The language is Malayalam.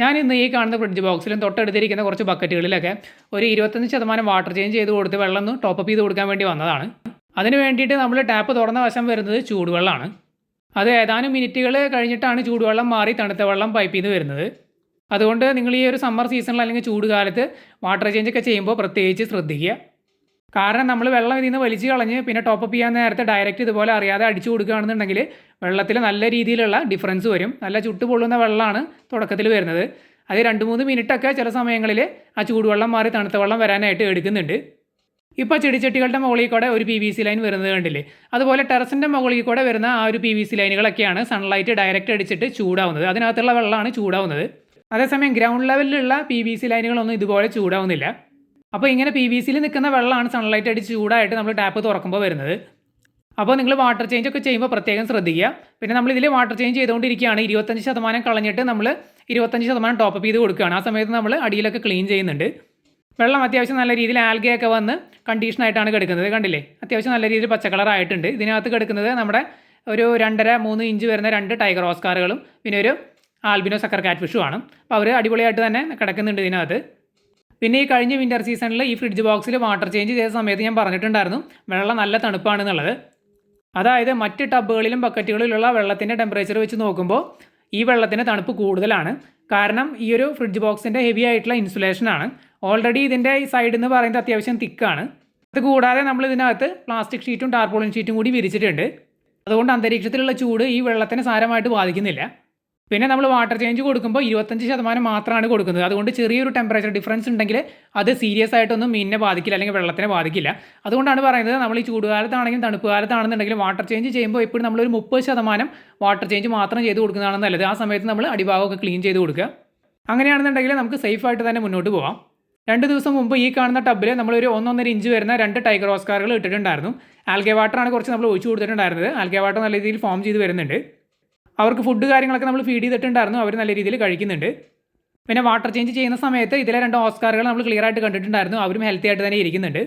ഞാൻ ഇന്ന് ഈ കാണുന്ന ഫ്രിഡ്ജ് ബോക്സിലും തൊട്ടടുത്തിരിക്കുന്ന കുറച്ച് ബക്കറ്റുകളിലൊക്കെ ഒരു 25% വാട്ടർ ചേഞ്ച് ചെയ്ത് കൊടുത്ത് വെള്ളം ഒന്ന് ടോപ്പ് ചെയ്ത് കൊടുക്കാൻ വേണ്ടി വന്നതാണ്. അതിന് വേണ്ടിയിട്ട് നമ്മൾ ടാപ്പ് തുറന്ന വശം വരുന്നത് ചൂടുവെള്ളമാണ്. അത് ഏതാനും മിനിറ്റുകൾ കഴിഞ്ഞിട്ടാണ് ചൂടുവെള്ളം മാറി തണുത്ത വെള്ളം പൈപ്പിൽ നിന്ന് വരുന്നത്. അതുകൊണ്ട് നിങ്ങൾ ഈ ഒരു സമ്മർ സീസണിൽ അല്ലെങ്കിൽ ചൂടുകാലത്ത് വാട്ടർ ചേഞ്ച് ഒക്കെ ചെയ്യുമ്പോൾ പ്രത്യേകിച്ച് ശ്രദ്ധിക്കുക. കാരണം നമ്മൾ വെള്ളം ഇതിൽ നിന്ന് വലിച്ച് കളഞ്ഞ് പിന്നെ ടോപ്പ് ചെയ്യാൻ നേരത്തെ ഡയറക്റ്റ് ഇതുപോലെ അറിയാതെ അടിച്ചു കൊടുക്കുകയാണെന്നുണ്ടെങ്കിൽ വെള്ളത്തിൽ നല്ല രീതിയിലുള്ള ഡിഫറൻസ് വരും. നല്ല ചുട്ട് പൊള്ളുന്ന വെള്ളമാണ് തുടക്കത്തിൽ വരുന്നത്. അത് 2-3 മിനിറ്റൊക്കെ ചില സമയങ്ങളിൽ ആ ചൂടുവെള്ളം മാറി തണുത്ത വെള്ളം വരാനായിട്ട് എടുക്കുന്നുണ്ട്. ഇപ്പോൾ ചെടിച്ചട്ടികളുടെ മുകളിൽ കൂടെ ഒരു PVC ലൈൻ വരുന്നത് കണ്ടില്ലേ? അതുപോലെ ടെറസിൻ്റെ മുകളിൽ കൂടെ വരുന്ന ആ ഒരു PVC ലൈനുകളൊക്കെയാണ് സൺലൈറ്റ് ഡയറക്റ്റ് അടിച്ചിട്ട് ചൂടാവുന്നത്. അതിനകത്തുള്ള വെള്ളമാണ് ചൂടാവുന്നത്. അതേസമയം ഗ്രൗണ്ട് ലെവലിലുള്ള PVC ലൈനുകളൊന്നും ഇതുപോലെ ചൂടാവുന്നില്ല. അപ്പോൾ ഇങ്ങനെ PVCയിൽ നിൽക്കുന്ന വെള്ളമാണ് സൺലൈറ്റ് അടിച്ച് ചൂടായിട്ട് നമ്മൾ ടാപ്പ് തുറക്കുമ്പോൾ വരുന്നത്. അപ്പോൾ നിങ്ങൾ വാട്ടർ ചേഞ്ച് ഒക്കെ ചെയ്യുമ്പോൾ പ്രത്യേകം ശ്രദ്ധിക്കുക. പിന്നെ നമ്മൾ ഇതിൽ വാട്ടർ ചേഞ്ച് ചെയ്തുകൊണ്ടിരിക്കുകയാണ്. 25% കളഞ്ഞിട്ട് നമ്മൾ 25% ടോപ്പ് ചെയ്ത് കൊടുക്കുകയാണ്. ആ സമയത്ത് നമ്മൾ അടിയിലൊക്കെ ക്ലീൻ ചെയ്യുന്നുണ്ട്. വെള്ളം അത്യാവശ്യം നല്ല രീതിയിൽ ആൽഗയൊക്കെ വന്ന് കണ്ടീഷനായിട്ടാണ് കിടക്കുന്നത്. കണ്ടില്ലേ? അത്യാവശ്യം നല്ല രീതിയിൽ പച്ച കളറായിട്ടുണ്ട്. ഇതിനകത്ത് കിടക്കുന്നത് നമ്മുടെ ഒരു 2.5-3 ഇഞ്ച് വരുന്ന 2 ടൈഗർ ഓസ്കാറുകളും പിന്നെ ഒരു ആൽബിനോ സക്കർ കാറ്റ് ഫിഷും ആണ്. അപ്പോൾ അവർ അടിപൊളിയായിട്ട് തന്നെ കിടക്കുന്നുണ്ട് ഇതിനകത്ത്. പിന്നെ ഈ കഴിഞ്ഞ വിൻ്റർ സീസണിൽ ഈ ഫ്രിഡ്ജ് ബോക്സിൽ വാട്ടർ ചേഞ്ച് ചെയ്ത സമയത്ത് ഞാൻ പറഞ്ഞിട്ടുണ്ടായിരുന്നു വെള്ളം നല്ല തണുപ്പാണെന്നുള്ളത്. അതായത് മറ്റ് ടബുകളിലും ബക്കറ്റുകളിലുള്ള വെള്ളത്തിൻ്റെ ടെമ്പറേച്ചർ വെച്ച് നോക്കുമ്പോൾ ഈ വെള്ളത്തിന് തണുപ്പ് കൂടുതലാണ്. കാരണം ഈ ഒരു ഫ്രിഡ്ജ് ബോക്സിൻ്റെ ഹെവി ആയിട്ടുള്ള ഇൻസുലേഷനാണ്. ഓൾറെഡി ഇതിൻ്റെ ഈ സൈഡ് എന്ന് പറയുന്നത് അത്യാവശ്യം തിക്കാണ്. അത് കൂടാതെ നമ്മൾ ഇതിനകത്ത് പ്ലാസ്റ്റിക് ഷീറ്റും ടാർപോളിൻ ഷീറ്റും കൂടി വിരിച്ചിട്ടുണ്ട്. അതുകൊണ്ട് അന്തരീക്ഷത്തിലുള്ള ചൂട് ഈ വെള്ളത്തിന് സാരമായിട്ട് ബാധിക്കുന്നില്ല. പിന്നെ നമ്മൾ വാട്ടർ ചേഞ്ച് കൊടുക്കുമ്പോൾ 25% മാത്രമാണ് കൊടുക്കുന്നത്. അതുകൊണ്ട് ചെറിയൊരു ടെമ്പറേച്ചർ ഡിഫറൻസ് ഉണ്ടെങ്കിൽ അത് സീരിയസ് ആയിട്ടൊന്നും മീനിനെ ബാധിക്കില്ല അല്ലെങ്കിൽ വെള്ളത്തിനെ ബാധിക്കില്ല. അതുകൊണ്ടാണ് പറയുന്നത് നമ്മൾ ഈ ചൂടുകാലത്താണെങ്കിലും തണുപ്പ് കാലത്താണെന്നുണ്ടെങ്കിലും വാട്ടർ ചേഞ്ച് ചെയ്യുമ്പോൾ എപ്പോഴും നമ്മളൊരു 30% വാട്ടർ ചേഞ്ച് മാത്രം ചെയ്ത് കൊടുക്കുന്നതാണ് നല്ലത്. ആ സമയത്ത് നമ്മൾ അടിഭാഗമൊക്കെ ക്ലീൻ ചെയ്ത് കൊടുക്കുക. അങ്ങനെയാണെന്നുണ്ടെങ്കിൽ നമുക്ക് സേഫായിട്ട് തന്നെ മുന്നോട്ട് പോകാം. 2 ദിവസം മുമ്പ് ഈ കാണുന്ന ടബിൽ നമ്മളൊരു 1-1.5 ഇഞ്ച് വരുന്ന 2 ടൈഗർ ഓസ്കാറുകൾ ഇട്ടിട്ടുണ്ടായിരുന്നു. ആൽഗെ വാട്ടറാണ് കുറച്ച് നമ്മൾ ഒഴിച്ചു കൊടുത്തിട്ടുണ്ടായിരുന്നത്. ആൽഗെ വാട്ടർ നല്ല രീതിയിൽ ഫോം ചെയ്ത് വരുന്നുണ്ട്. അവർക്ക് ഫുഡ് കാര്യങ്ങളൊക്കെ നമ്മൾ ഫീഡ് ചെയ്തിട്ടുണ്ടായിരുന്നു. അവർ നല്ല രീതിയിൽ കഴിക്കുന്നുണ്ട്. പിന്നെ വാട്ടർ ചേഞ്ച് ചെയ്യുന്ന സമയത്ത് ഇതിലെ 2 ഓസ്കാറുകൾ നമ്മൾ ക്ലിയർ ആയിട്ട് കണ്ടിട്ടുണ്ടായിരുന്നു. അവരും ഹെൽത്തി ആയിട്ട് തന്നെ ഇരിക്കുന്നുണ്ട്.